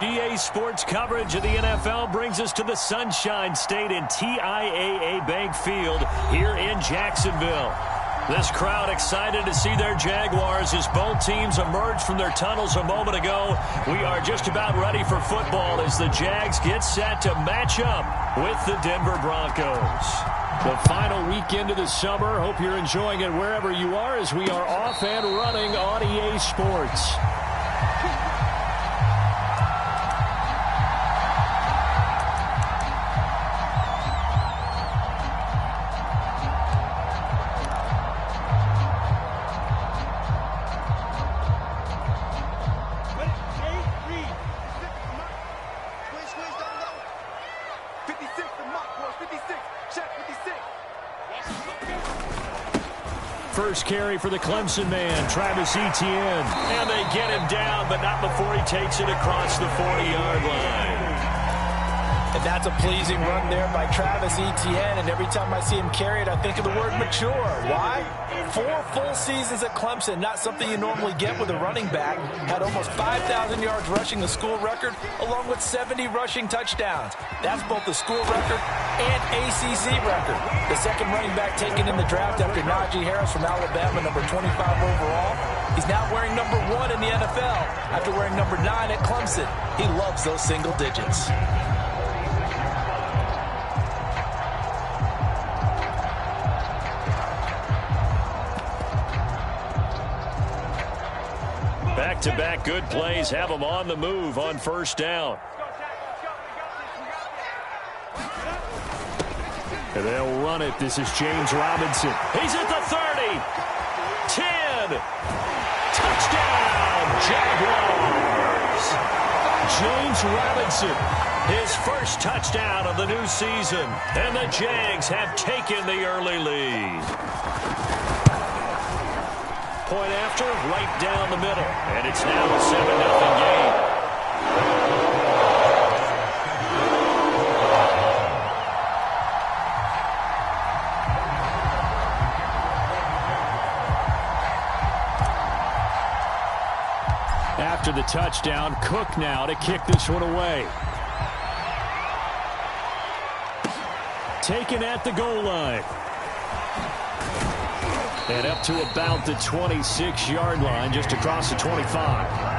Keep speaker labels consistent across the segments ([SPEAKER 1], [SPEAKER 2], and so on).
[SPEAKER 1] EA Sports coverage of the NFL brings us to the Sunshine State in TIAA Bank Field here in Jacksonville. This crowd excited to see their Jaguars as both teams emerged from their tunnels a moment ago. We are just about ready for football as the Jags get set to match up with the Denver Broncos. The final weekend of the summer. Hope you're enjoying it wherever you are as we are off and running on EA Sports. First carry for the Clemson man, Travis Etienne. And they get him down, but not before he takes it across the 40-yard line.
[SPEAKER 2] And that's a pleasing run there by Travis Etienne. And every time I see him carry it, I think of the word mature. Why? 4 full seasons at Clemson, not something you normally get with a running back. Had almost 5,000 yards rushing, the school record, along with 70 rushing touchdowns. That's both the school record and ACC record. The second running back taken in the draft after Najee Harris from Alabama, number 25 overall. He's now wearing number 1 in the NFL after wearing number 9 at Clemson. He loves those single digits.
[SPEAKER 1] Back-to-back good plays have them on the move on first down. And they'll run it. This is James Robinson. He's at the 30. 10. Touchdown, Jaguars. James Robinson, his first touchdown of the new season. And the Jags have taken the early lead. Point after, right down the middle. And it's now a 7-0 game. After the touchdown, Cook now to kick this one away. Taken at the goal line. And up to about the 26-yard line, just across the 25.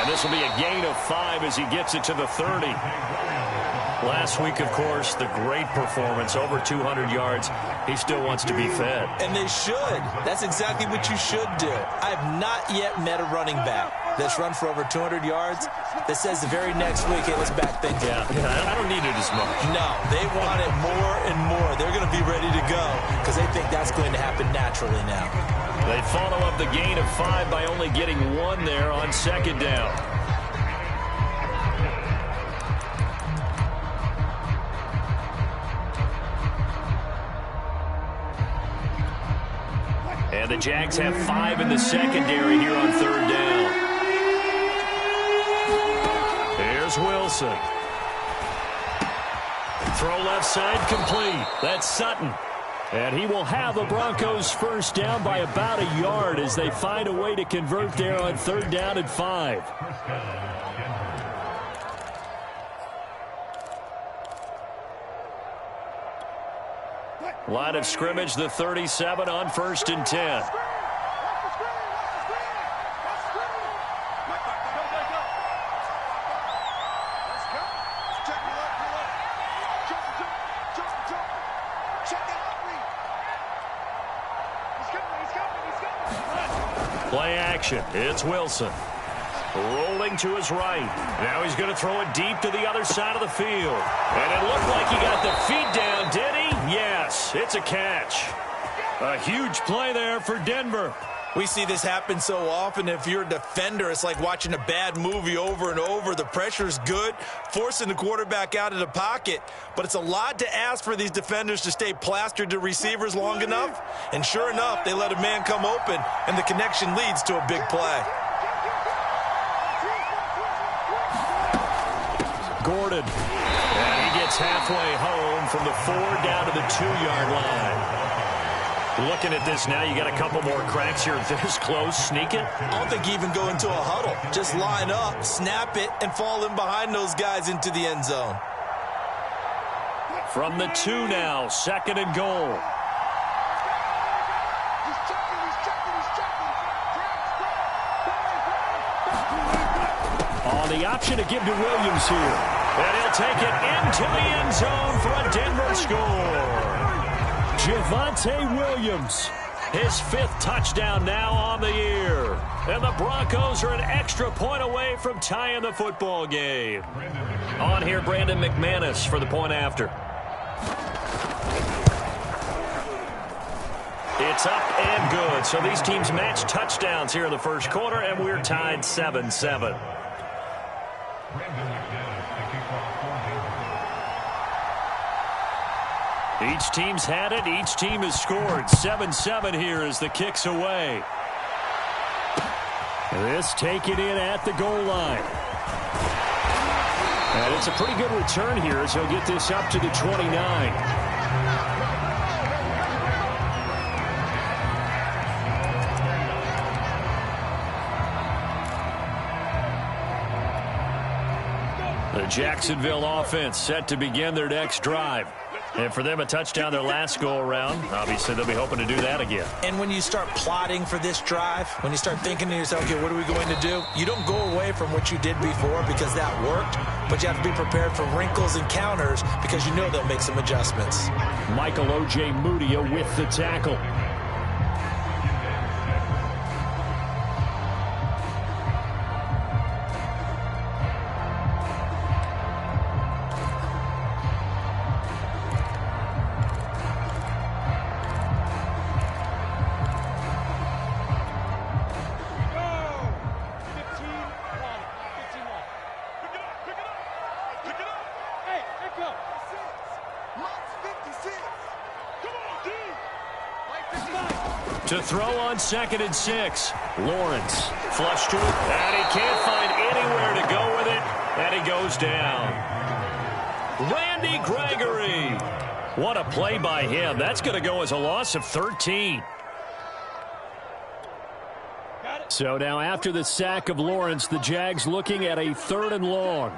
[SPEAKER 1] This will be a gain of 5 as he gets it to the 30. Last week, of course, the great performance, over 200 yards. He still wants to be fed.
[SPEAKER 2] And they should. That's exactly what you should do. I have not yet met a running back that's run for over 200 yards that says the very next week, hey, let's back things up.
[SPEAKER 1] Yeah, I don't need it as much.
[SPEAKER 2] No, they want it more and more. They're going to be ready to go because they think that's going to happen naturally now.
[SPEAKER 1] They follow up the gain of 5 by only getting 1 there on second down. And the Jags have 5 in the secondary here on third down. Here's Wilson. Throw left side complete. That's Sutton. And he will have the Broncos first down by about a yard as they find a way to convert there on third down and 5. Line of scrimmage, the 37 on first and 10. Play action. It's Wilson. Rolling to his right. Now he's going to throw it deep to the other side of the field. And it looked like he got the feet down, did he? Yes, it's a catch. A huge play there for Denver.
[SPEAKER 2] We see this happen so often. If you're a defender, it's like watching a bad movie over and over. The pressure's good, forcing the quarterback out of the pocket. But it's a lot to ask for these defenders to stay plastered to receivers long enough. And sure enough, they let a man come open, and the connection leads to a big play.
[SPEAKER 1] Gordon. And he gets halfway home from the 4 down to the 2-yard line. Looking at this now, you got a couple more cracks here. This close, sneak it.
[SPEAKER 2] I don't think you even go into a huddle. Just line up, snap it, and fall in behind those guys into the end zone.
[SPEAKER 1] From the 2 now, 2nd and goal. On the option to give to Williams here. And he'll take it into the end zone for a Denver score. Javonte Williams, his 5th touchdown now on the year. And the Broncos are an extra point away from tying the football game. On here, Brandon McManus for the point after. It's up and good. So these teams match touchdowns here in the first quarter, and we're tied 7-7. Each team's had it. Each team has scored. 7-7 here as the kick's away. This taken in at the goal line. And it's a pretty good return here as he'll get this up to the 29. The Jacksonville offense set to begin their next drive. And for them, a touchdown their last go-around. Obviously, they'll be hoping to do that again.
[SPEAKER 2] And when you start plotting for this drive, when you start thinking to yourself, okay, what are we going to do? You don't go away from what you did before because that worked, but you have to be prepared for wrinkles and counters because you know they'll make some adjustments.
[SPEAKER 1] Michael O.J. Mudia with the tackle. To throw on 2nd and 6. Lawrence flushed to it, and he can't find anywhere to go with it, and he goes down. Randy Gregory. What a play by him. That's going to go as a loss of 13. So now after the sack of Lawrence, the Jags looking at a 3rd and long.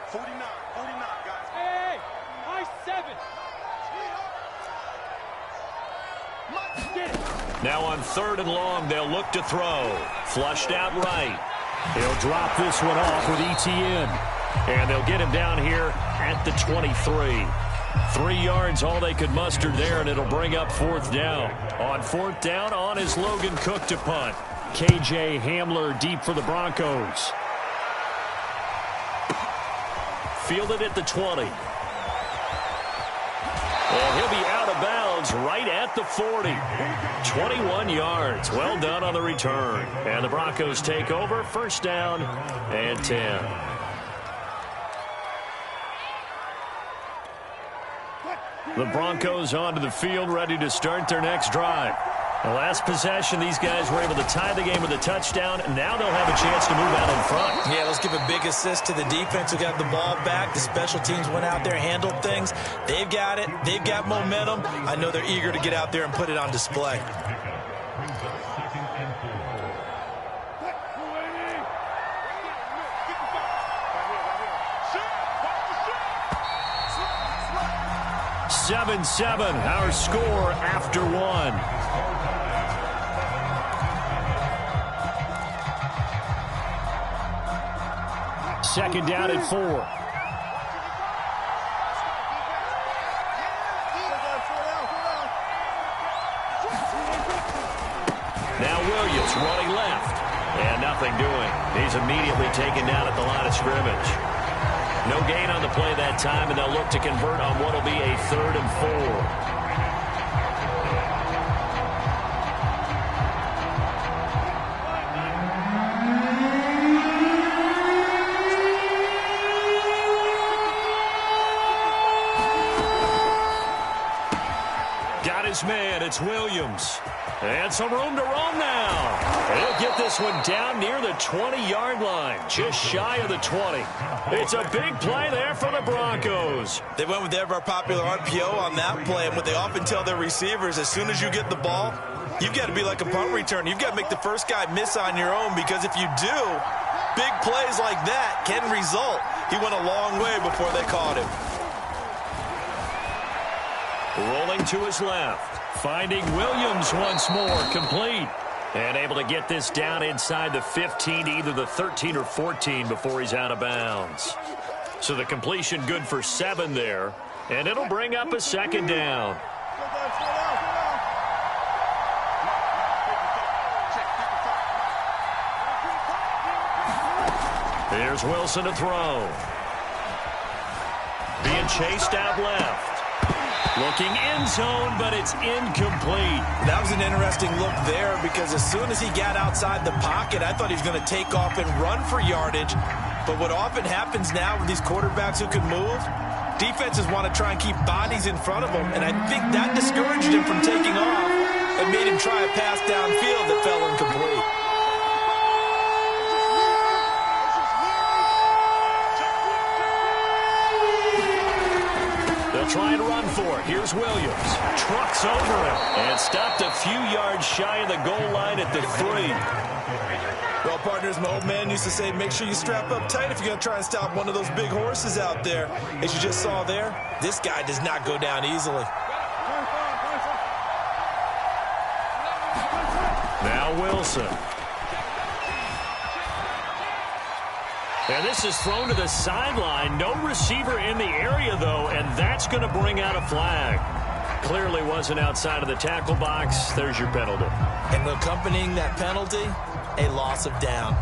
[SPEAKER 3] 49, guys. Hey, high 7.
[SPEAKER 1] Now on 3rd and long, they'll look to throw. Flushed out right. He'll drop this one off with ETN. And they'll get him down here at the 23. 3 yards, all they could muster there, and it'll bring up 4th down. On 4th down, on is Logan Cook to punt. KJ Hamler deep for the Broncos. Fielded at the 20. And he'll be out of bounds right at the 40. 21 yards. Well done on the return. And the Broncos take over. 1st down and 10. The Broncos onto the field, ready to start their next drive. The last possession, these guys were able to tie the game with a touchdown, and now they'll have a chance to move out in front.
[SPEAKER 2] Yeah, let's give a big assist to the defense who got the ball back. The special teams went out there, handled things. They've got it. They've got momentum. I know they're eager to get out there and put it on display.
[SPEAKER 1] Seven, our score after 1. Second down and 4. Now Williams running left. And nothing doing. He's immediately taken down at the line of scrimmage. No gain on the play that time, and they'll look to convert on what will be a 3rd and 4. his man. It's Williams. And some room to roam now. He'll get this one down near the 20-yard line, just shy of the 20. It's a big play there for the Broncos.
[SPEAKER 2] They went with the ever-popular RPO on that play, and what they often tell their receivers, as soon as you get the ball, you've got to be like a punt return. You've got to make the first guy miss on your own, because if you do, big plays like that can result. He went a long way before they caught him.
[SPEAKER 1] Rolling to his left. Finding Williams once more, complete. And able to get this down inside the 15 to either the 13 or 14 before he's out of bounds. So the completion good for 7 there. And it'll bring up a second down. Here's Wilson to throw. Being chased out left. Looking end zone, but it's incomplete.
[SPEAKER 2] That was an interesting look there, because as soon as he got outside the pocket, I thought he was going to take off and run for yardage. But what often happens now with these quarterbacks who can move, defenses want to try and keep bodies in front of them, and I think that discouraged him from taking off and made him try a pass downfield that fell incomplete.
[SPEAKER 1] Try and run for it. Here's Williams. Trucks over him and stopped a few yards shy of the goal line at the 3.
[SPEAKER 2] Well, partners, my old man used to say, make sure you strap up tight if you're going to try and stop one of those big horses out there. As you just saw there, this guy does not go down easily.
[SPEAKER 1] Now Wilson. And this is thrown to the sideline. No receiver in the area, though, and that's going to bring out a flag. Clearly wasn't outside of the tackle box. There's your penalty.
[SPEAKER 2] And accompanying that penalty, a loss of down.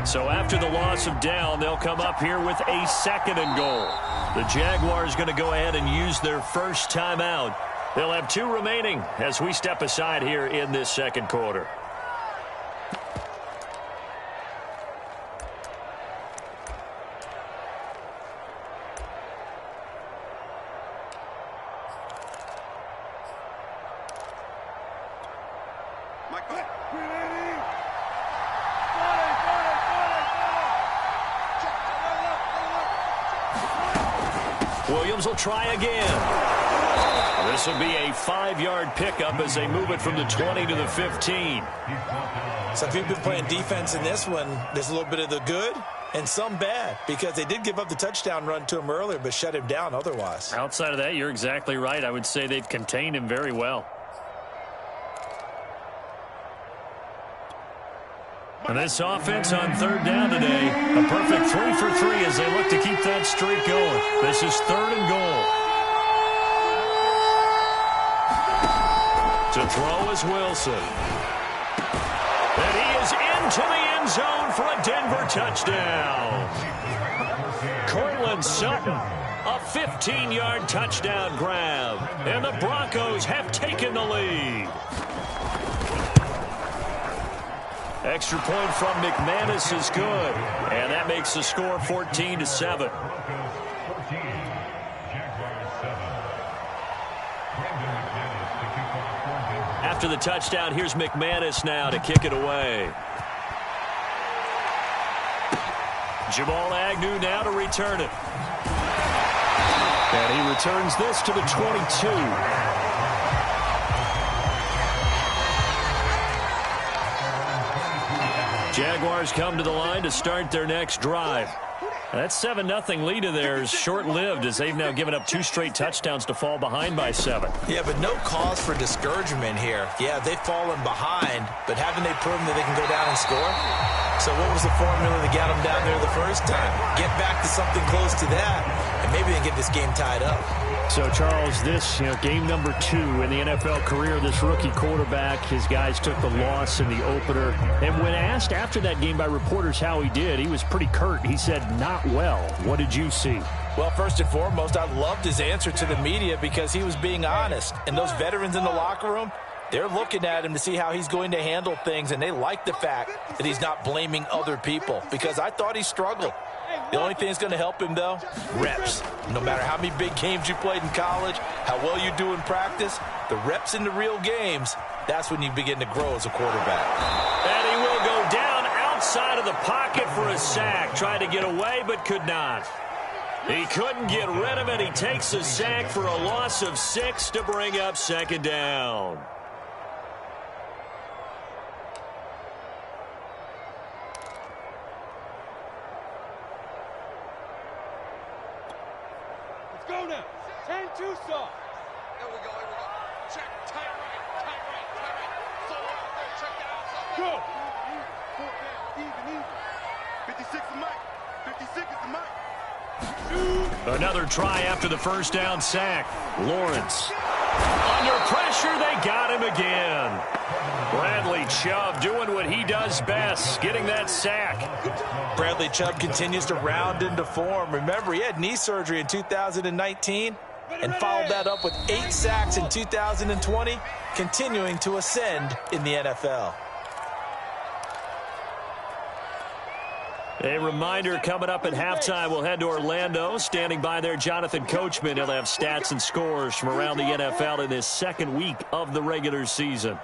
[SPEAKER 1] So after the loss of down, they'll come up here with a 2nd and goal. The Jaguars going to go ahead and use their first timeout. They'll have 2 remaining as we step aside here in this second quarter. Williams will try again. This will be a 5-yard pickup as they move it from the 20 to the 15.
[SPEAKER 2] So if you've been playing defense in this one, there's a little bit of the good and some bad, because they did give up the touchdown run to him earlier but shut him down otherwise.
[SPEAKER 4] Outside of that, you're exactly right. I would say they've contained him very well.
[SPEAKER 1] And this offense on 3rd down today, a perfect 3 for 3 as they look to keep that streak going. This is 3rd and goal. To throw is Wilson. And he is into the end zone for a Denver touchdown. Cortland Sutton, a 15-yard touchdown grab. And the Broncos have taken the lead. Extra point from McManus is good, and that makes the score 14-7. After the touchdown, here's McManus now to kick it away. Jamal Agnew now to return it. And he returns this to the 22. Jaguars come to the line to start their next drive. That 7-0 lead of theirs short-lived as they've now given up 2 straight touchdowns to fall behind by 7.
[SPEAKER 2] Yeah, but no cause for discouragement here. Yeah, they've fallen behind, but haven't they proven that they can go down and score? So what was the formula that got them down there the first time? Get back to something close to that, and maybe they can get this game tied up.
[SPEAKER 4] So, Charles, this, game number 2 in the NFL career, this rookie quarterback, his guys took the loss in the opener. And when asked after that game by reporters how he did, he was pretty curt. He said, not well. What did you see?
[SPEAKER 2] Well, first and foremost, I loved his answer to the media because he was being honest. And those veterans in the locker room, they're looking at him to see how he's going to handle things, and they like the fact that he's not blaming other people because I thought he struggled. The only thing that's going to help him, though, reps. No matter how many big games you played in college, how well you do in practice, the reps in the real games, that's when you begin to grow as a quarterback.
[SPEAKER 1] And he will go down outside of the pocket for a sack. Tried to get away, but could not. He couldn't get rid of it. He takes a sack for a loss of 6 to bring up second down.
[SPEAKER 3] Go now. 10-2 soft. There we go. Check. Tight right. Solo out there. Check that out. Go. 4 down. Even. 56 is Mike. 56 is the Mike.
[SPEAKER 1] Another try after the first down sack. Lawrence. Under pressure, they got him again. Bradley Chubb doing what he does best, getting that sack.
[SPEAKER 2] Bradley Chubb continues to round into form. Remember, he had knee surgery in 2019 and followed that up with 8 sacks in 2020, continuing to ascend in the NFL.
[SPEAKER 1] A reminder coming up at halftime. We'll head to Orlando. Standing by there, Jonathan Coachman. He'll have stats and scores from around the NFL in this second week of the regular season.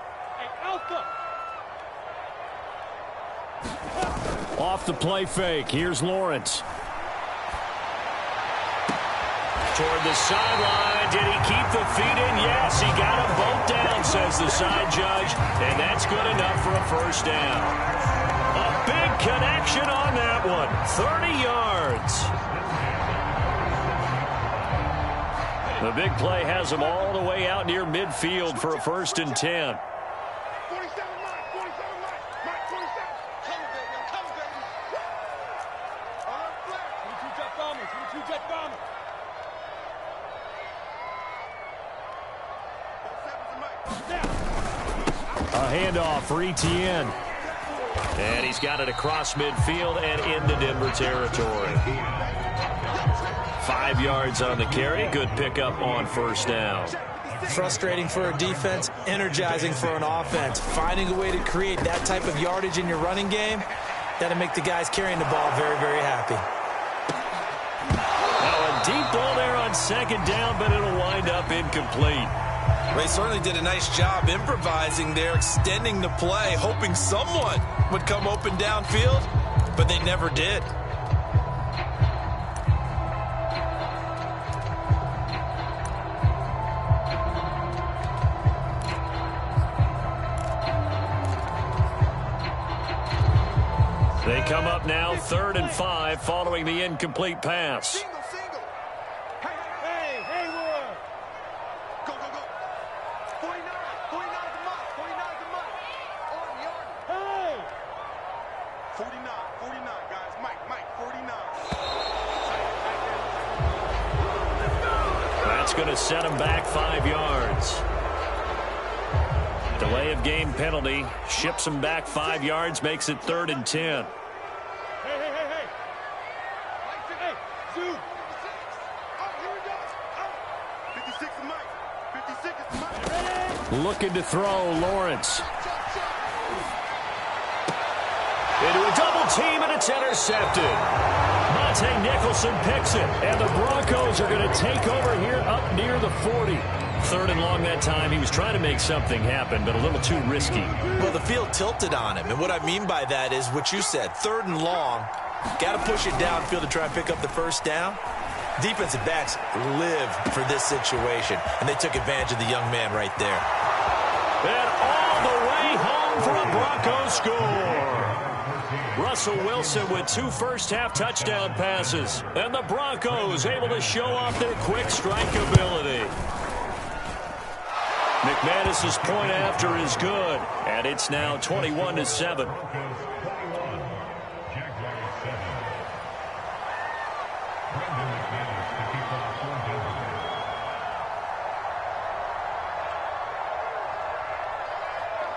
[SPEAKER 1] Off the play fake. Here's Lawrence. Toward the sideline. Did he keep the feet in? Yes, he got them both down, says the side judge. And that's good enough for a first down. A big connection on that one. 30 yards. The big play has them all the way out near midfield for a 1st and 10.
[SPEAKER 3] 47 Mike. 47 Mike. 27. Come, baby. On our flag. 22 jet bomber. 47 Mike.
[SPEAKER 1] A handoff for Etienne. And he's got it across midfield and into Denver territory. 5 yards on the carry. Good pickup on first down.
[SPEAKER 2] Frustrating for a defense, energizing for an offense. Finding a way to create that type of yardage in your running game, that'll make the guys carrying the ball very, very happy.
[SPEAKER 1] Now a deep ball there on second down, but it'll wind up incomplete.
[SPEAKER 2] They certainly did a nice job improvising there, extending the play, hoping someone would come open downfield, but they never did.
[SPEAKER 1] They come up now 3rd and 5 following the incomplete pass.
[SPEAKER 3] Single. Hey, Wood. Go. 49 is the mark. 49 is the mark. Hey. 49, guys. Mike, 49.
[SPEAKER 1] That's going to set him back 5 yards. Delay of game penalty ships him back 5 yards, makes it 3rd and 10.
[SPEAKER 3] Hey. Zoom. Oh, here we go. 56 is Mike. 56 is Mike.
[SPEAKER 1] Looking to throw, Lawrence. Into a double team, and it's intercepted. Monte Nicholson picks it, and the Broncos are going to take over here up near the 40. 3rd and long that time. He was trying to make something happen, but a little too risky.
[SPEAKER 2] Well, the field tilted on him, and what I mean by that is what you said, 3rd and long. Got to push it downfield to try and pick up the first down. Defensive backs live for this situation, and they took advantage of the young man right there.
[SPEAKER 1] And all the way home for a Broncos score. Russell Wilson with 2 first-half touchdown passes, and the Broncos able to show off their quick strike ability. McManus's point after is good, and it's now 21-7.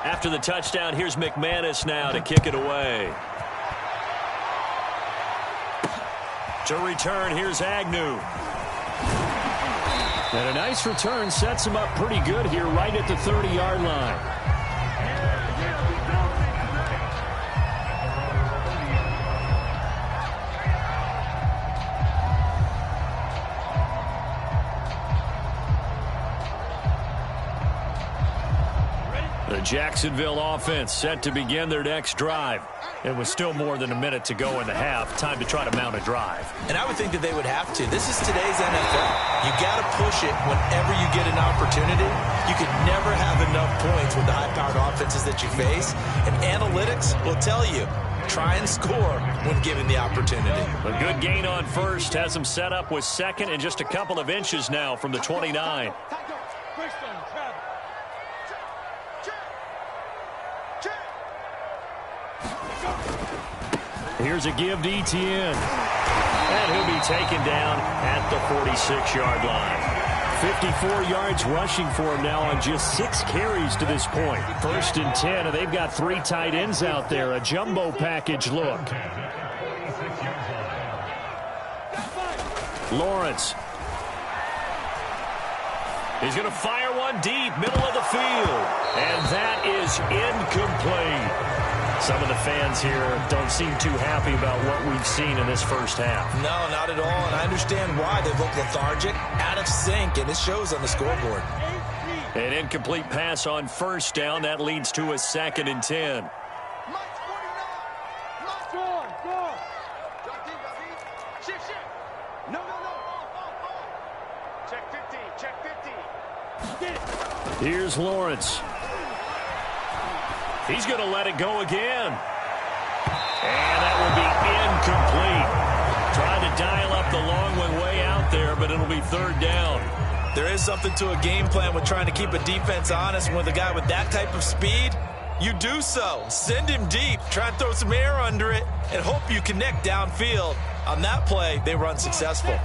[SPEAKER 1] After the touchdown, here's McManus now to kick it away. To return, here's Agnew.
[SPEAKER 4] And a nice return sets him up pretty good here right at the 30-yard line.
[SPEAKER 1] The Jacksonville offense set to begin their next drive. It was still more than a minute to go in the half. Time to try to mount a drive.
[SPEAKER 2] And I would think that they would have to. This is today's NFL. You got to push it whenever you get an opportunity. You can never have enough points with the high-powered offenses that you face. And analytics will tell you, try and score when given the opportunity.
[SPEAKER 1] A good gain on first has them set up with second and just a couple of inches now from the 29.
[SPEAKER 4] Here's a give to Etienne.
[SPEAKER 1] And he'll be taken down at the 46-yard line.
[SPEAKER 4] 54 yards rushing for him now on just 6 carries to this point. 1st and 10, and they've got 3 tight ends out there. A jumbo package look. Lawrence.
[SPEAKER 1] He's going to fire one deep, middle of the field. And that is incomplete. Some of the fans here don't seem too happy about what we've seen in this first half.
[SPEAKER 2] No, not at all, and I understand why. They look lethargic, out of sync, and it shows on the scoreboard.
[SPEAKER 1] An incomplete pass on first down. That leads to a 2nd and 10.
[SPEAKER 4] Here's Lawrence.
[SPEAKER 1] He's going to let it go again. And that will be incomplete. Trying to dial up the long one way out there, but it'll be 3rd down.
[SPEAKER 2] There is something to a game plan with trying to keep a defense honest. With a guy with that type of speed, you do so. Send him deep, try and throw some air under it, and hope you connect downfield. On that play, they were unsuccessful.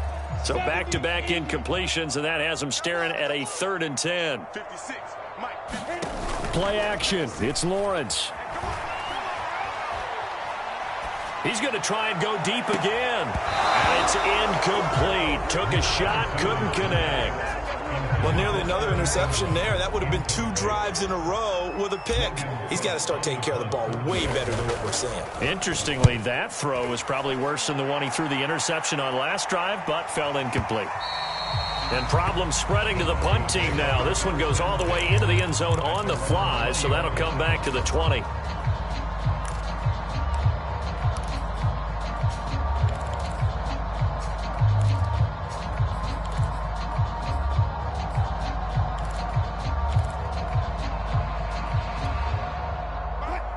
[SPEAKER 1] So back-to-back incompletions, and that has them staring at a 3rd and 10.
[SPEAKER 3] 56, Mike.
[SPEAKER 4] Play action. It's Lawrence.
[SPEAKER 1] He's going to try and go deep again. And it's incomplete. Took a shot, couldn't connect.
[SPEAKER 2] Well, nearly another interception there. That would have been 2 drives in a row with a pick. He's got to start taking care of the ball way better than what we're seeing.
[SPEAKER 1] Interestingly, that throw was probably worse than the one he threw the interception on last drive, but fell incomplete. And problems spreading to the punt team now. This one goes all the way into the end zone on the fly, so that'll come back to the 20.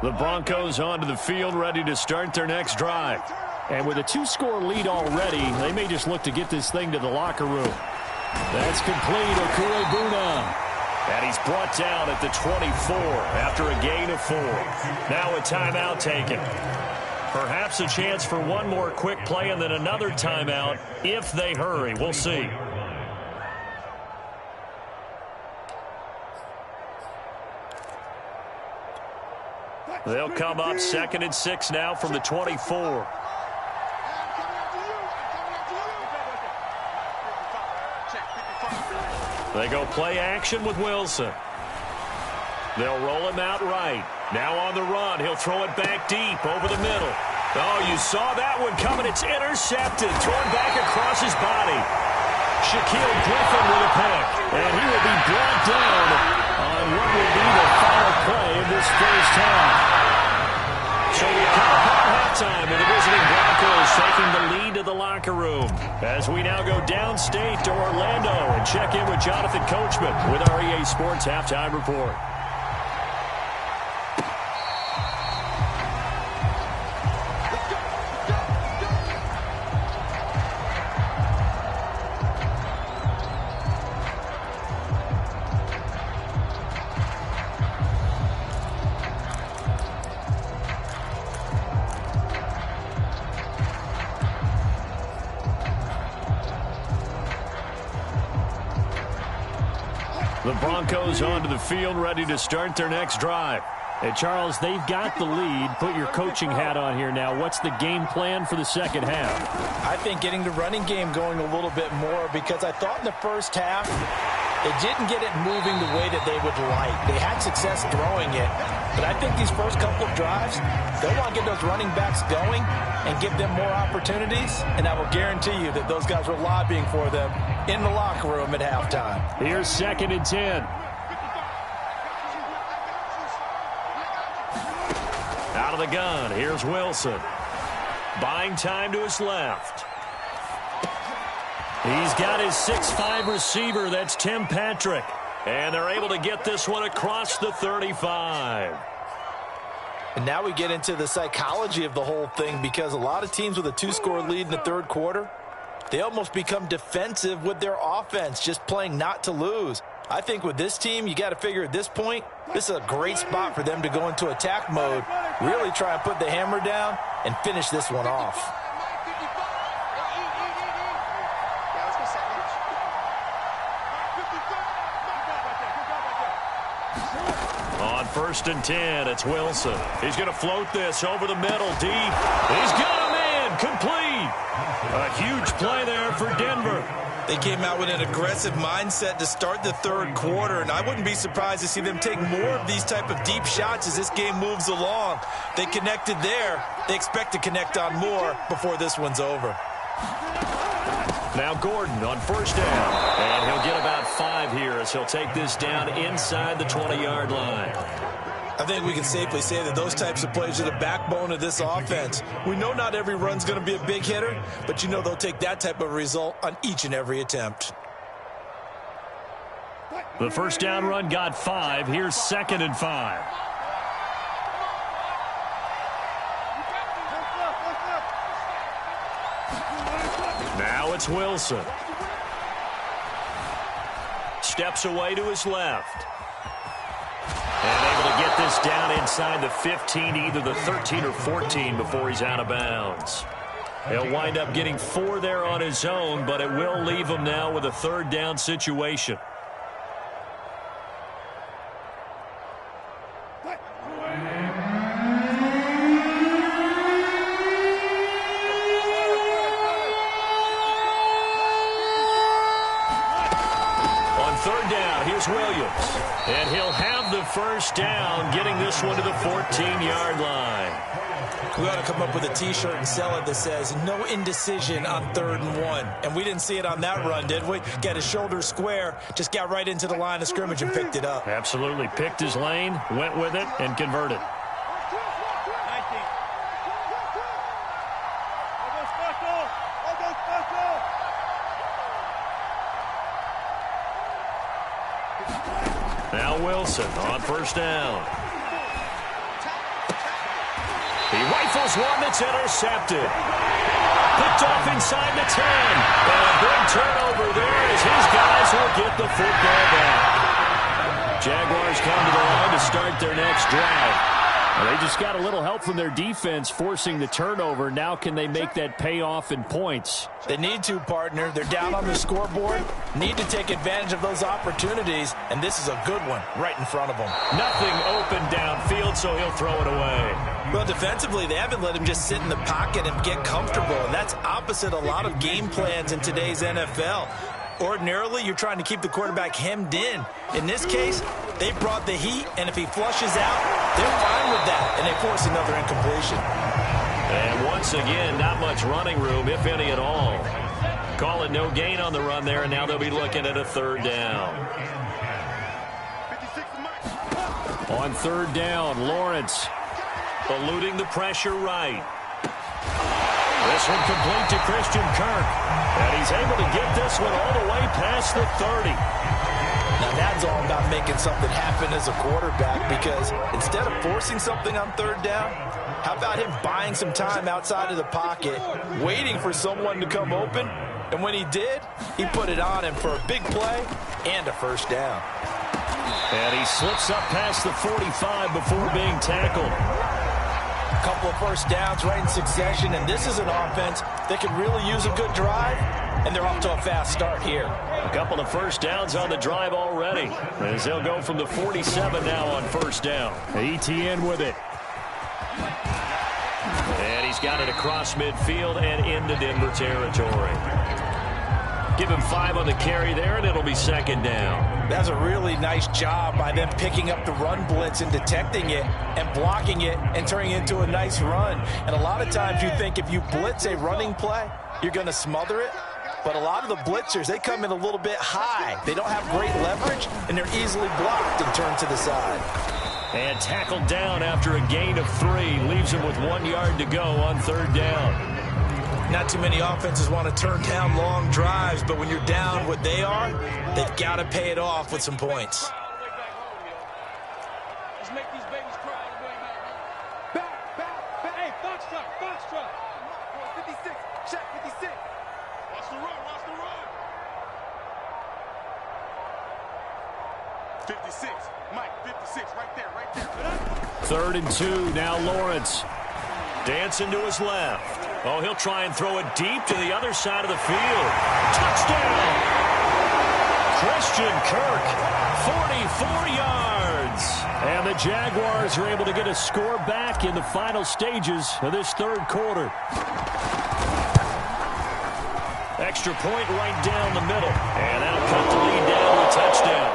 [SPEAKER 4] The Broncos onto the field, ready to start their next drive. And with a 2-score lead already, they may just look to get this thing to the locker room. That's complete. Okurebuna.
[SPEAKER 1] And he's brought down at the 24 after a gain of 4. Now a timeout taken. Perhaps a chance for one more quick play and then another timeout if they hurry. We'll see. They'll come up 2nd and 6 now from the 24. They go play action with Wilson. They'll roll him out right. Now on the run. He'll throw it back deep over the middle. Oh, you saw that one coming. It's intercepted. Thrown back across his body. Shaquille Griffin with a pick. And he will be brought down on what will be the final play of this first half. So we come upon halftime with the visiting Broncos taking the lead to the locker room. As we now go downstate to Orlando and check in with Jonathan Coachman with our EA Sports Halftime Report. The Broncos onto the field ready to start their next drive.
[SPEAKER 4] And, Charles, they've got the lead. Put your coaching hat on here now. What's the game plan for the second half?
[SPEAKER 2] I think getting the running game going a little bit more, because I thought in the first half they didn't get it moving the way that they would like. They had success throwing it, but I think these first couple of drives, they'll want to get those running backs going and give them more opportunities, and I will guarantee you that those guys were lobbying for them in the locker room at halftime.
[SPEAKER 4] Here's 2nd and 10. Out of the gun, here's Wilson. Buying time to his left. He's got his 6'5" receiver, that's Tim Patrick. And they're able to get this one across the 35.
[SPEAKER 2] And now we get into the psychology of the whole thing, because a lot of teams with a 2-score lead in the third quarter, they almost become defensive with their offense, just playing not to lose. I think with this team, you got to figure at this point, this is a great spot for them to go into attack mode, really try and put the hammer down and finish this one off.
[SPEAKER 1] On 1st and 10, it's Wilson. He's going to float this over the middle, deep. He's got him in, complete. A huge play there for Denver.
[SPEAKER 5] They came out with an aggressive mindset to start the third quarter, and I wouldn't be surprised to see them take more of these type of deep shots as this game moves along. They connected there. They expect to connect on more before this one's over.
[SPEAKER 1] Now Gordon on 1st down, and he'll get about 5 here as he'll take this down inside the 20-yard line.
[SPEAKER 5] I think we can safely say that those types of plays are the backbone of this offense. We know not every run's going to be a big hitter, but you know they'll take that type of result on each and every attempt.
[SPEAKER 4] The 1st down run got 5. Here's 2nd and 5. Now it's Wilson. Steps away to his left. And able to get this down inside the 15, either the 13 or 14 before he's out of bounds. He'll wind up getting 4 there on his own, but it will leave him now with a 3rd down situation. On 3rd down, here's Williams. And he'll have the 1st down, getting this one to the 14-yard line.
[SPEAKER 5] We ought to come up with a T-shirt and sell it that says, no indecision on 3rd and 1. And we didn't see it on that run, did we? Got his shoulder square, just got right into the line of scrimmage and picked it up.
[SPEAKER 4] Absolutely. Picked his lane, went with it, and converted. Now Wilson on 1st down. He rifles one that's intercepted. Picked off inside the 10. And a big turnover there as his guys will get the football back. Jaguars come to the line to start their next drive. Well, they just got a little help from their defense forcing the turnover. Now can they make that pay off in points?
[SPEAKER 2] They need to, partner. They're down on the scoreboard. Need to take advantage of those opportunities, and this is a good one right in front of them.
[SPEAKER 1] Nothing open downfield, so he'll throw it away.
[SPEAKER 5] Well, defensively, they haven't let him just sit in the pocket and get comfortable, and that's opposite a lot of game plans in today's NFL. Ordinarily, you're trying to keep the quarterback hemmed in. In this case, they brought the heat, and if he flushes out, they're fine with that, and they force another incompletion.
[SPEAKER 1] And once again, not much running room, if any at all. Call it no gain on the run there, and now they'll be looking at a 3rd down. On 3rd down, Lawrence eluding the pressure right. This one complete to Christian Kirk. And he's able to get this one all the way past the 30.
[SPEAKER 2] Now that's all about making something happen as a quarterback, because instead of forcing something on 3rd down, how about him buying some time outside of the pocket, waiting for someone to come open, and when he did, he put it on him for a big play and a 1st down.
[SPEAKER 4] And he slips up past the 45 before being tackled.
[SPEAKER 2] A couple of 1st downs right in succession, and this is an offense that can really use a good drive and they're off to a fast start here.
[SPEAKER 1] A couple of first downs on the drive already, as they'll go from the 47 now on first down.
[SPEAKER 4] ETN with it.
[SPEAKER 1] And he's got it across midfield and into Denver territory. Give him 5 on the carry there, and it'll be second down.
[SPEAKER 2] That's a really nice job by them picking up the run blitz and detecting it and blocking it and turning it into a nice run. And a lot of times you think if you blitz a running play, you're going to smother it. But a lot of the blitzers, they come in a little bit high. They don't have great leverage, and they're easily blocked and turned to the side.
[SPEAKER 1] And tackled down after a gain of 3. Leaves him with 1 yard to go on third down.
[SPEAKER 2] Not too many offenses want to turn down long drives, but when you're down what they are, they've got to pay it off with some points.
[SPEAKER 3] Let's make these babies cry on the way back. Back. Hey, Foxtrot. 56, check 56. Watch the run. 56, Mike, 56, right there.
[SPEAKER 1] 3rd and 2, now Lawrence. Dancing to his left. Oh, he'll try and throw it deep to the other side of the field. Touchdown! Christian Kirk, 44 yards.
[SPEAKER 4] And the Jaguars are able to get a score back in the final stages of this third quarter.
[SPEAKER 1] Extra point right down the middle. And that'll cut the lead down to a touchdown.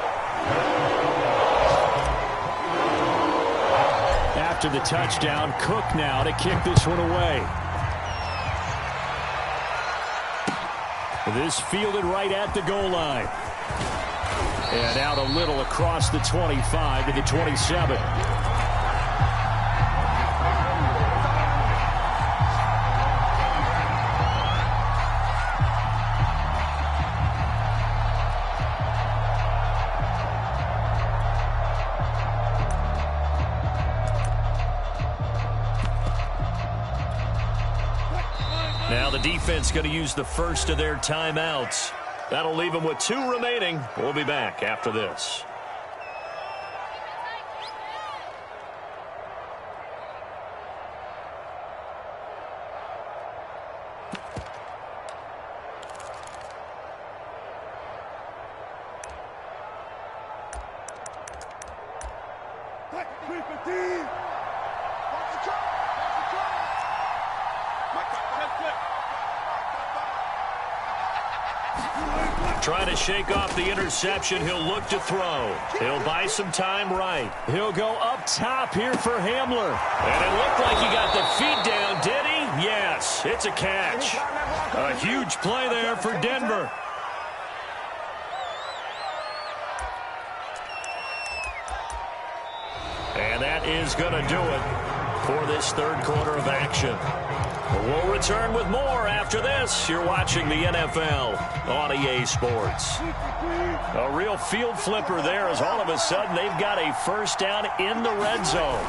[SPEAKER 4] After the touchdown, Cook now to kick this one away. This fielded right at the goal line. And out a little across the 25 to the 27.
[SPEAKER 1] Now the defense going to use the first of their timeouts. That'll leave them with 2 remaining. We'll be back after this. Trying to shake off the interception. He'll look to throw. He'll buy some time right.
[SPEAKER 4] He'll go up top here for Hamler.
[SPEAKER 1] And it looked like he got the feet down, did he? Yes, it's a catch. A huge play there for Denver. And that is going to do it for this third quarter of action. We'll return with more after this. You're watching the NFL on EA Sports. A real field flipper there as all of a sudden they've got a first down in the red zone.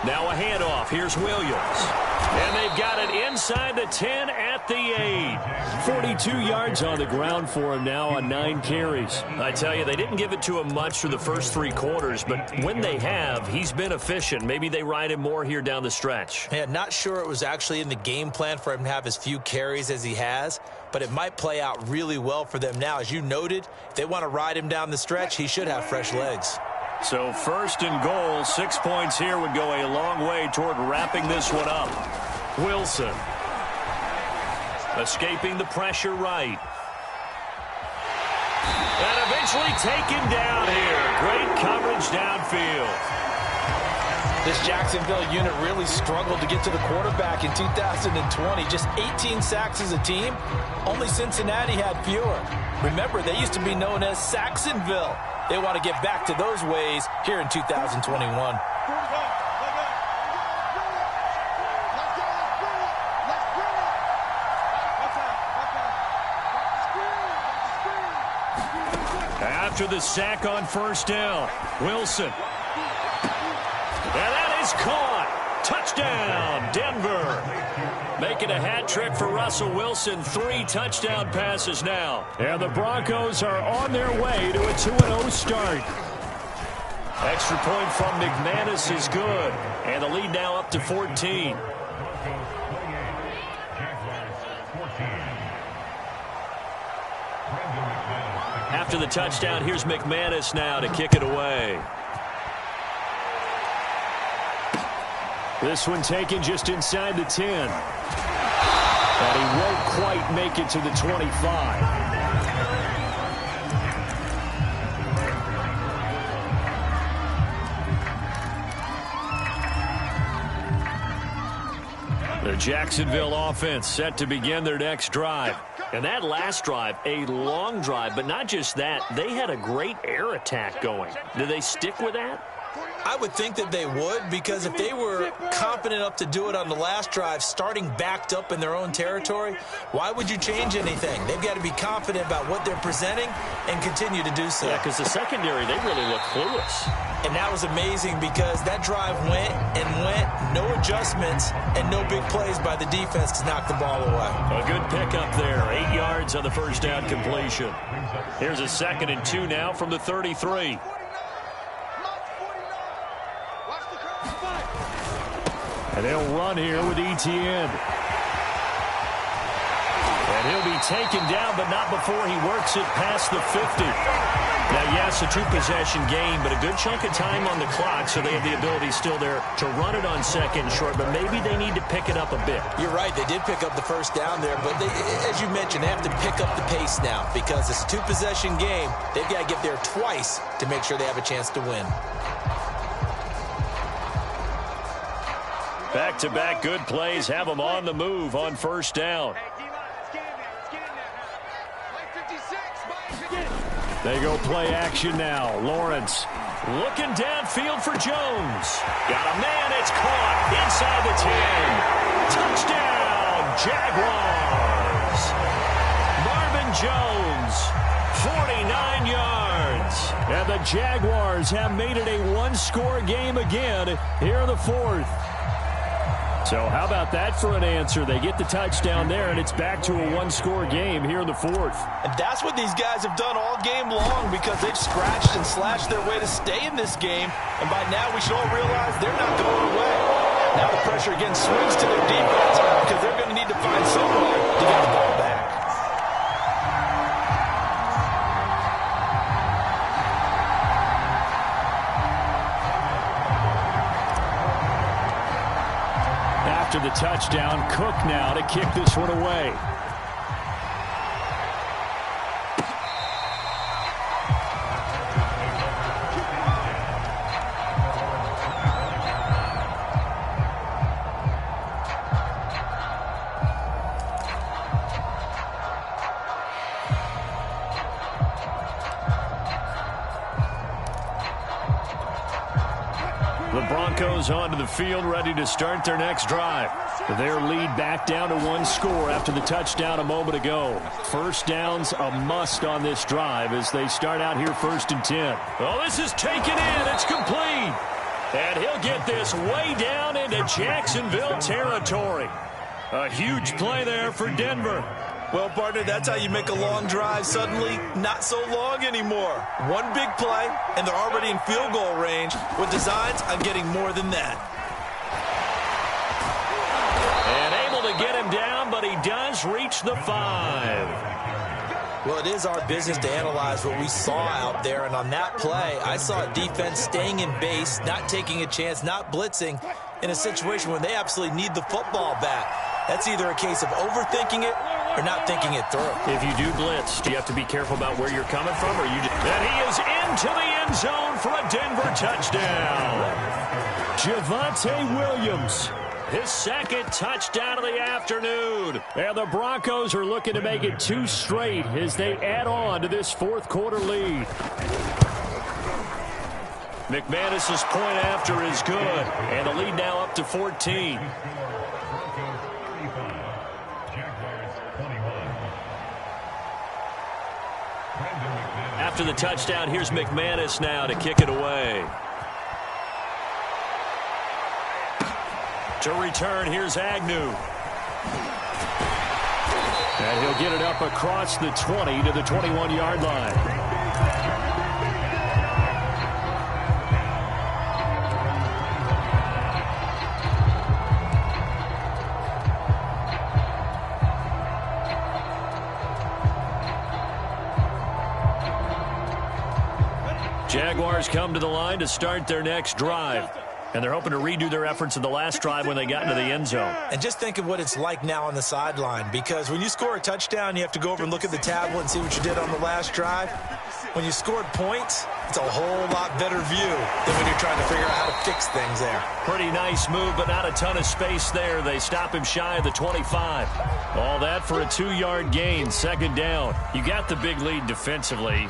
[SPEAKER 1] Now a handoff. Here's Williams. And they've got it inside the 10 at the 8.
[SPEAKER 4] 42 yards on the ground for him now on 9 carries.
[SPEAKER 1] I tell you, they didn't give it to him much through the first 3 quarters, but when they have, he's been efficient. Maybe they ride him more here down the stretch.
[SPEAKER 2] Yeah, not sure it was actually in the game plan for him to have as few carries as he has, but it might play out really well for them now. As you noted, if they want to ride him down the stretch, he should have fresh legs.
[SPEAKER 1] So first and goal, 6 points here would go a long way toward wrapping this one up. Wilson. Escaping the pressure right. And eventually taken down here. Great coverage downfield.
[SPEAKER 2] This Jacksonville unit really struggled to get to the quarterback in 2020. Just 18 sacks as a team. Only Cincinnati had fewer. Remember, they used to be known as Saxonville. They want to get back to those ways here in 2021.
[SPEAKER 1] After the sack on first down, Wilson. And that is caught. Touchdown, Denver. Making a hat trick for Russell Wilson. 3 touchdown passes now.
[SPEAKER 4] And the Broncos are on their way to a 2-0 start.
[SPEAKER 1] Extra point from McManus is good. And the lead now up to 14. After the touchdown, here's McManus now to kick it away.
[SPEAKER 4] This one taken just inside the 10. And he won't quite make it to the 25.
[SPEAKER 1] The Jacksonville offense set to begin their next drive.
[SPEAKER 4] And that last drive, a long drive, but not just that, they had a great air attack going. Do they stick with that?
[SPEAKER 5] I would think that they would, because if they were confident enough to do it on the last drive, starting backed up in their own territory, why would you change anything? They've got to be confident about what they're presenting and continue to do so.
[SPEAKER 4] Yeah, because the secondary, they really look clueless.
[SPEAKER 5] And that was amazing because that drive went and went, no adjustments, and no big plays by the defense to knock the ball away.
[SPEAKER 1] A good pickup there, 8 yards on the first down completion. Here's a 2nd and 2 now from the 33.
[SPEAKER 4] And they'll run here with Etienne.
[SPEAKER 1] And he'll be taken down, but not before he works it past the 50. Now, yes, a 2-possession game, but a good chunk of time on the clock, so they have the ability still there to run it on 2nd and short, but maybe they need to pick it up a bit.
[SPEAKER 5] You're right. They did pick up the first down there, but they, as you mentioned, they have to pick up the pace now because it's a 2-possession game. They've got to get there twice to make sure they have a chance to win.
[SPEAKER 1] Back-to-back good plays have them on the move on first down.
[SPEAKER 4] They go play action now. Lawrence
[SPEAKER 1] looking downfield for Jones. Got a man. It's caught inside the 10. Touchdown, Jaguars. Marvin Jones, 49 yards.
[SPEAKER 4] And the Jaguars have made it a one-score game again here in the 4th. So how about that for an answer? They get the touchdown there, and it's back to a one-score game here in the 4th.
[SPEAKER 2] And that's what these guys have done all game long because they've scratched and slashed their way to stay in this game. And by now, we should all realize they're not going away. Now the pressure again swings to their defense because they're going to need to find some way to get the ball back.
[SPEAKER 4] After the touchdown, Cook now to kick this one away.
[SPEAKER 1] The Broncos onto the field, ready to start their next drive.
[SPEAKER 4] Their lead back down to one score after the touchdown a moment ago. First down's a must on this drive as they start out here 1st and 10.
[SPEAKER 1] Oh, this is taken in. It's complete. And he'll get this way down into Jacksonville territory. A huge play there for Denver.
[SPEAKER 5] Well, partner, that's how you make a long drive suddenly not so long anymore. One big play, and they're already in field goal range with designs on getting more than that.
[SPEAKER 1] And able to get him down, but he does reach the 5.
[SPEAKER 5] Well, it is our business to analyze what we saw out there, and on that play, I saw a defense staying in base, not taking a chance, not blitzing, in a situation when they absolutely need the football back. That's either a case of overthinking it or not thinking it through.
[SPEAKER 1] If you do blitz, do you have to be careful about where you're coming from? Or you just... And he is into the end zone for a Denver touchdown.
[SPEAKER 4] Javonte Williams.
[SPEAKER 1] His 2nd touchdown of the afternoon.
[SPEAKER 4] And the Broncos are looking to make it 2 straight as they add on to this 4th quarter lead.
[SPEAKER 1] McManus's point after is good. And the lead now up to 14. After the touchdown, here's McManus now to kick it away. To return, here's Agnew.
[SPEAKER 4] And he'll get it up across the 20 to the 21-yard line.
[SPEAKER 1] Jaguars come to the line to start their next drive. And they're hoping to redo their efforts in the last drive when they got into the end zone.
[SPEAKER 5] And just think of what it's like now on the sideline, because when you score a touchdown, you have to go over and look at the tablet and see what you did on the last drive. When you scored points, it's a whole lot better view than when you're trying to figure out how to fix things there.
[SPEAKER 1] Pretty nice move, but not a ton of space there. They stop him shy of the 25. All that for a 2-yard gain, second down. You got the big lead defensively,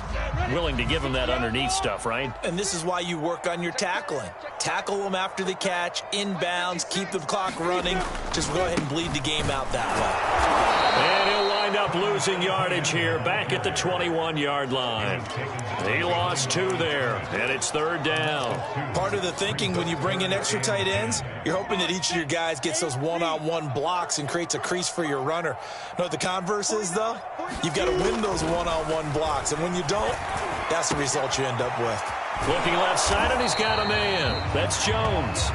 [SPEAKER 1] willing to give him that underneath stuff, right?
[SPEAKER 5] And this is why you work on your tackling. Tackle them after the catch, inbounds, keep the clock running. Just go ahead and bleed the game out that way.
[SPEAKER 1] And he'll wind up losing yardage here, back at the 21-yard line. He lost 2 there, and it's third down.
[SPEAKER 5] Part of the thinking when you bring in extra tight ends, you're hoping that each of your guys gets those one-on-one blocks and creates a crease for your runner. Know what the converse is, though? You've got to win those one-on-one blocks, and when you don't, that's the result you end up with.
[SPEAKER 1] Looking left side, and he's got a man. That's Jones.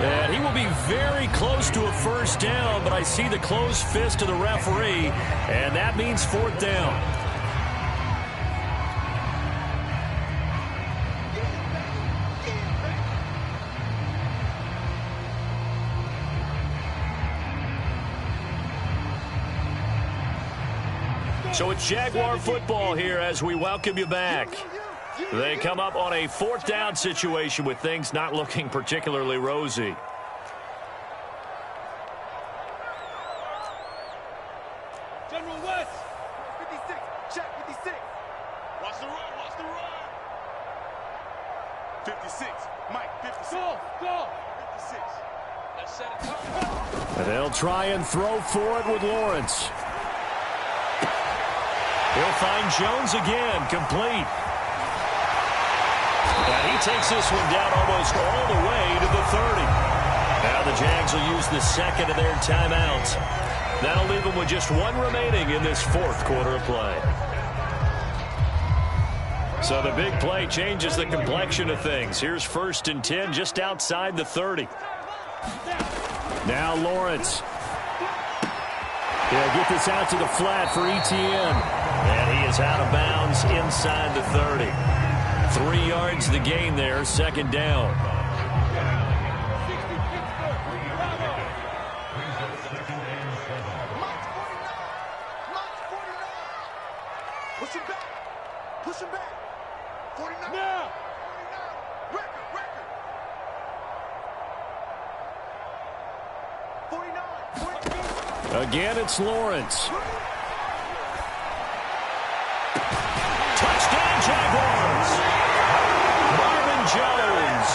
[SPEAKER 1] And he will be very close to a first down, but I see the closed fist of the referee, and that means fourth down. So it's Jaguar football here as we welcome you back. They come up on a fourth down situation with things not looking particularly rosy.
[SPEAKER 3] General West, 56, check 56. Watch the run, watch the run. 56, Mike, 56. Go. 56. Let's set it up.
[SPEAKER 1] And they'll try and throw for it with Lawrence. He'll find Jones again, complete. And he takes this one down almost all the way to the 30. Now the Jags will use the second of their timeouts. That'll leave them with just 1 remaining in this fourth quarter of play. So the big play changes the complexion of things. Here's 1st and 10 just outside the 30. Now Lawrence. He'll get this out to the flat for Etienne. And he is out of bounds inside the 30. 3 yards the gain there, second down.
[SPEAKER 3] Push him back. Push him back. 49. Now. 49. Record. 49.
[SPEAKER 1] Again, it's Lawrence. Touchdown, Jaguars. Marvin Jones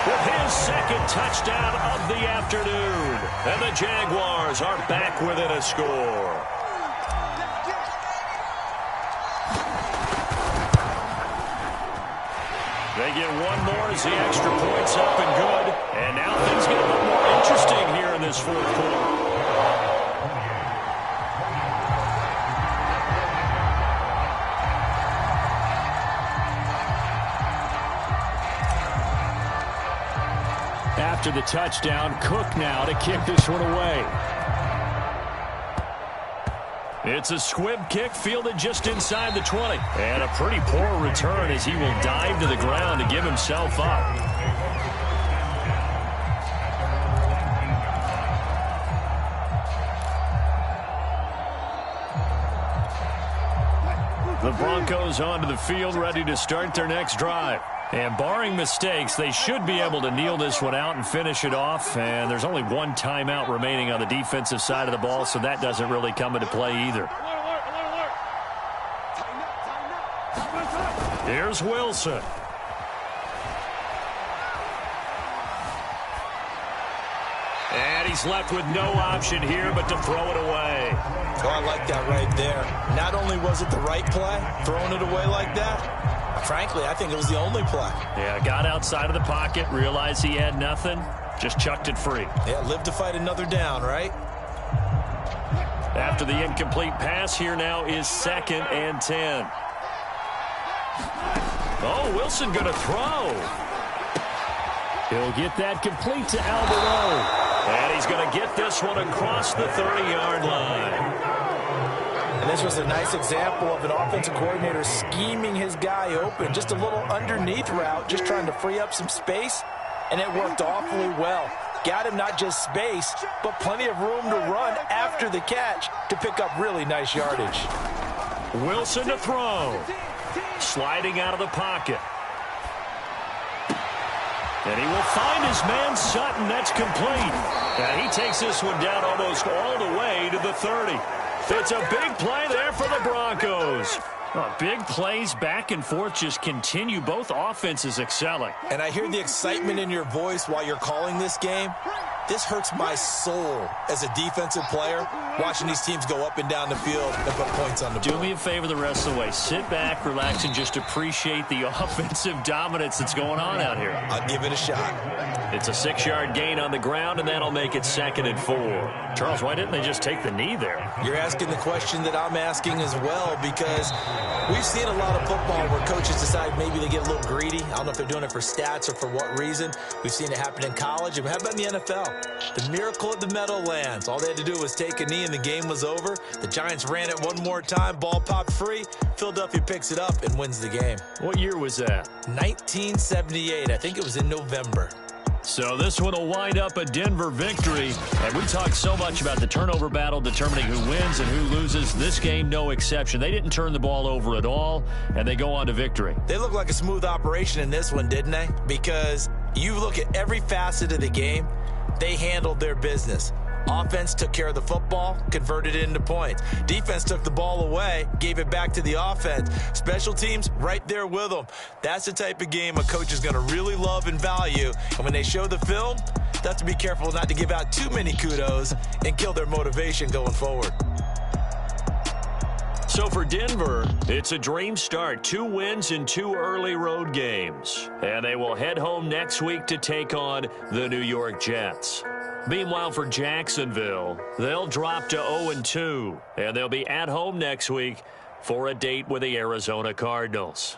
[SPEAKER 1] with his second touchdown of the afternoon. And the Jaguars are back within a score. They get one more as the extra point's up and good. And now things get a little more interesting here in this fourth quarter. After the touchdown, Cook now to kick this one away. It's a squib kick fielded just inside the 20. And a pretty poor return as he will dive to the ground to give himself up. The Broncos onto the field ready to start their next drive. And barring mistakes, they should be able to kneel this one out and finish it off. And there's only 1 timeout remaining on the defensive side of the ball, so that doesn't really come into play either. Here's Wilson. And he's left with no option here but to throw it away.
[SPEAKER 5] Oh, I like that right there. Not only was it the right play, throwing it away like that, frankly, I think it was the only play.
[SPEAKER 1] Yeah, got outside of the pocket, realized he had nothing, just chucked it free.
[SPEAKER 5] Yeah, live to fight another down, right?
[SPEAKER 1] After the incomplete pass, here now is 2nd and 10. Oh, Wilson going to throw. He'll get that complete to Alvaro. And he's going to get this one across the 30-yard line.
[SPEAKER 2] And this was a nice example of an offensive coordinator scheming his guy open. Just a little underneath route, just trying to free up some space, and it worked awfully well. Got him not just space, but plenty of room to run after the catch to pick up really nice yardage.
[SPEAKER 1] Wilson to throw. Sliding out of the pocket. And he will find his man Sutton. That's complete. And he takes this one down almost all the way to the 30. It's a big play there for the Broncos. Big plays back and forth just continue. Both offenses excelling.
[SPEAKER 5] And I hear the excitement in your voice while you're calling this game. This hurts my soul as a defensive player, watching these teams go up and down the field and put points on the board.
[SPEAKER 1] Do me a favor the rest of the way. Sit back, relax, and just appreciate the offensive dominance that's going on out here.
[SPEAKER 5] I'll give it a shot.
[SPEAKER 1] It's a 6-yard gain on the ground, and that'll make it 2nd and 4. Charles, why didn't they just take the knee there?
[SPEAKER 5] You're asking the question that I'm asking as well, because we've seen a lot of football where coaches decide maybe they get a little greedy. I don't know if they're doing it for stats or for what reason. We've seen it happen in college. And how about in the NFL? The miracle at the Meadowlands. All they had to do was take a knee and the game was over. The Giants ran it one more time. Ball popped free. Philadelphia picks it up and wins the game.
[SPEAKER 1] What year was that?
[SPEAKER 5] 1978. I think it was in November.
[SPEAKER 1] So this one will wind up a Denver victory. And we talked so much about the turnover battle determining who wins and who loses. This game, no exception. They didn't turn the ball over at all, and they go on to victory.
[SPEAKER 5] They look like a smooth operation in this one, didn't they? Because you look at every facet of the game, they handled their business. Offense took care of the football, converted it into points. Defense took the ball away, gave it back to the offense. Special teams, right there with them. That's the type of game a coach is going to really love and value. And when they show the film, they have to be careful not to give out too many kudos and kill their motivation going forward.
[SPEAKER 1] So for Denver, it's a dream start. 2 wins in 2 early road games. And they will head home next week to take on the New York Jets. Meanwhile, for Jacksonville, they'll drop to 0-2, and they'll be at home next week for a date with the Arizona Cardinals.